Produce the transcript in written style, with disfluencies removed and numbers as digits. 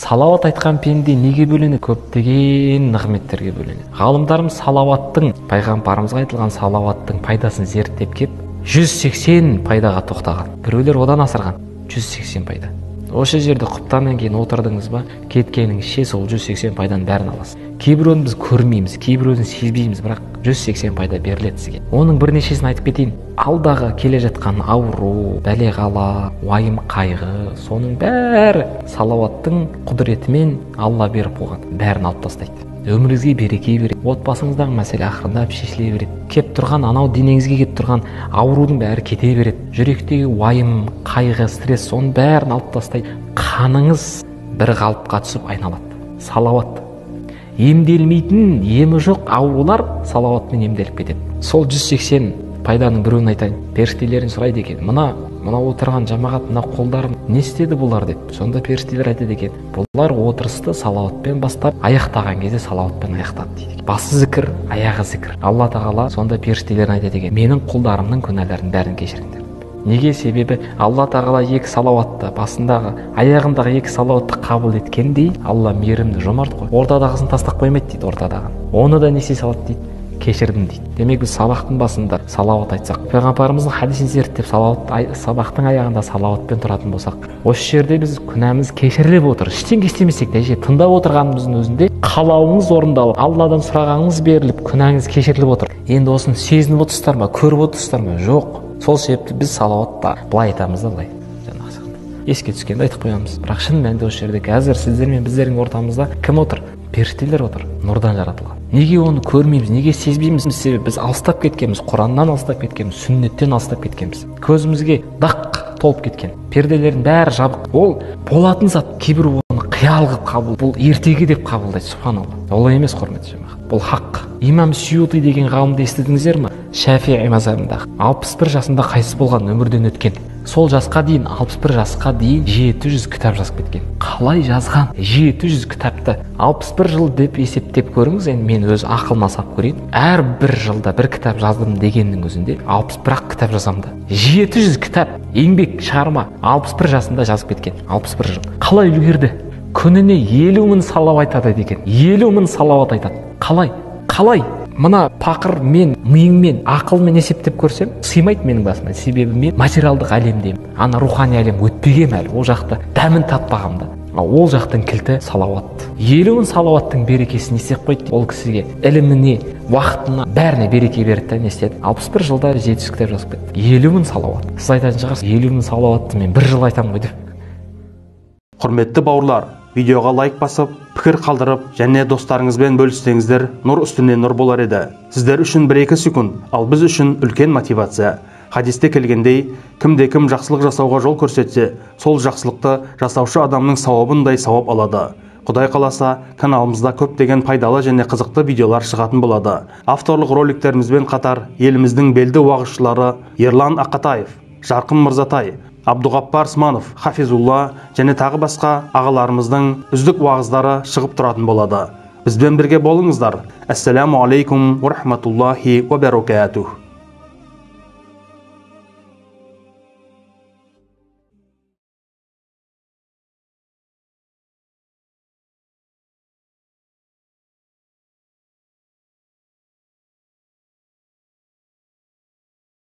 Салауат айтқан пенде неге бөленеді? Көптеген нығметтерге бөленеді. Ғалымдарымыз салауаттың, пайғамбарымызға айтылған салауаттың пайдасын зерттеп кеп 180 пайдаға тоқтаған. Біреулер одан асырған 180 пайда. Осы жерде құптаннан кейін отырдыңыз ба, кеткеніңізше сол 180 пайданың бәрін аласыз. Кейбіреуін біз көрмейміз, кейбіреуін сезбейміз, бірақ 180 пайда беріледі сізге. Оның бірнешесін айтып кетейін. Алдағы келе жатқан ауру, бәле-қала, уайым, қайғы, соның бәрі салауаттың құдіретімен Алла беріп қойған. Бәрін алып тастайды. Өміріңізге береке береді. Отбасыңыздағы мәселе ақырындап шешіле береді. Кеп тұрған анау денеңізге кеп тұрған аурудың бәрі кете береді. Жүректегі уайым, қайғы, стресс, соның бәрін алып тастайды. Қаныңыз бір қалыпқа түсіп айналады. Салауат. Емделмейтін, емі жоқ аурулар салауатпен емделіп кетеді. Сол 180 пайданың біреуін айтайын. Періштелерін сұрайды екен. Мына отырған жамағат, мына қолдарым не істеді бұлар деп. Сонда періштелер айтады екен. Бұлар отырысты салауатпен бастап, аяқтаған кезде салауатпен аяқтады дейді. Басы зікір, аяғы зікір. Алла тағала сонда періштелерін айтады екен. Менің құлдарымның күнәләрін бәрін кешіріңдер. Неге? Себебі Алла тағала екі салауатты, басындағы, аяғындағы екі салауатты қабыл еткендей, Алла мейірімді, жомарт қой. Ортадағысын тастап қоймайды дейді, ортадағын. Оны да несе салады дейді? Кешірдім дейді. Демек біз сабақтың басында салауат айтсақ, пайғамбарымыздың хадисін зерттеп сабақтың аяғында салауатпен тұратын болсақ, осы жерде біз күнәміз кешіріліп отыр. Ештеңе істемесек те, тыңдап отырғанымыздың өзінде қалауыңыз орындалып, Алладан сұрағаныңыз беріліп, күнәңіз кешіріліп отыр. Енді осыны сезініп отырсыздар ма, көріп отырсыздар ма? Жоқ. Сол себепті біз салауатта былай айтамыз да былай. Еске түскенде айтып қоямыз. Бірақ шын мәнінде осы жерде қазір сіздер мен біздердің ортамызда кім отыр? Періштелер отыр, нұрдан жаратылған. Неге оны көрмейміз, неге сезбейміз? Себебі біз алыстап кеткенбіз, Құраннан алыстап кеткенбіз, сүннеттен алыстап кеткенбіз. Көзімізге дақ толып кеткен. Перделердің бәрі жабық. Ол болатын зат. Кейбір оны қиял қылып қабыл, бұл ертегі деп қабылдайды. Субханалла. Олай емес, құрметті жамағат. Бұл хақ. Имам Сюти деген ғалымды естідіңіздер ме? Шафиғи мазһабындағы 61 жасында қайтыс болған, өмірден өткен. Сол жасқа дейін, 61 жасқа дейін 700 кітап жазып кеткен. Қалай жазған? 700 кітапты 61 жыл деп есептеп көріңіз. Енді мен өз ақылыма сап көрейін. Әр бір жылда бір кітап жаздым дегеннің өзінде 61 кітап жазамды. 700 кітап еңбек шығарма 61 жасында жазып кеткен. 61 жыл. Қалай үлгерді? Күніне 50 мың салауат айтады екен. 50 мың салауат айтады. Қалай? Мына пақыр мен миыңмен, ақылмен есептеп көрсем, сыймайды менің басыма. Себебі мен материалдық әлемдемін. Ана рухани әлем өтпегем әлі. Ол жақта дәмін татпағам да. Ол жақтың кілті салауат. 50 мың салауаттың берекесін істеп қойды. Ол кісіге іліміне, уақытына, бәріне береке берді. Не істеді? 61 жылда 700 кітап жазып кетті. 50 мың салауат. Сіз айтатын шығарсыз, 50 мың салауатты мен бір жыл айтамын ғой деп. Құрметті бауырлар, видеоға лайк басып, пікір қалдырып, және достарыңызбен бөліссеңіздер, нұр үстіне нұр болар еді. Сіздер үшін 1-2 секунд, ал біз үшін үлкен мотивация. Хадисте келгендей, кімде-кім жақсылық жасауға жол көрсетсе, сол жақсылықты жасаушы адамның сауабындай сауап алады. Құдай қаласа, каналымызда көптеген пайдалы және қызықты видеолар шығатын болады. Авторлық роликтерімізбен қатар, еліміздің белді уағызшылары Ерлан Ақатаев, Жарқын Мырзатай, Абдуғаппар Сманов, Хафизулла және тағы басқа ағаларымыздың үздік уағыздары шығып тұратын болады. Бізбен бірге болыңыздар. Ассаламу алейкум ва рахматуллахи ва баракатух.